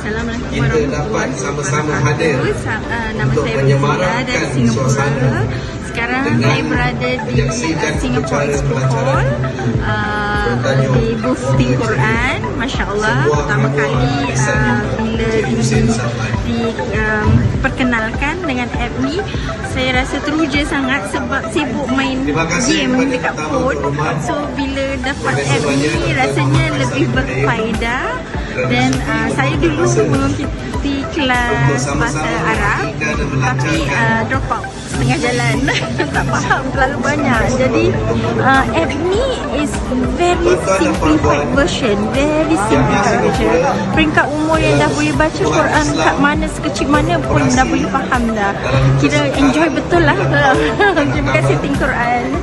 Assalamualaikum kita dapat sama-sama hadir Nama untuk saya menyemarakkan dari Singapura. suasana Sekarang dengan saya berada di menyaksikan Singapore upacara Expo pelajaran Hall, di booth Think Quran. Masya Allah, pertama kali bila diperkenalkan dengan app ni, saya rasa teruja sangat sebab sibuk main game dekat phone. So bila dapat app ni rasanya lebih berfaedah. Dan saya dulu mengikuti kelas bahasa Arab, tapi drop out setengah jalan. Tak faham terlalu banyak. Jadi app ni is very simplified version, very simplified version. Peringkat umur yang dah boleh baca Quran kat mana, sekecil mana pun dah boleh faham dah. Kira enjoy betul lah. Terima kasih Think Quran.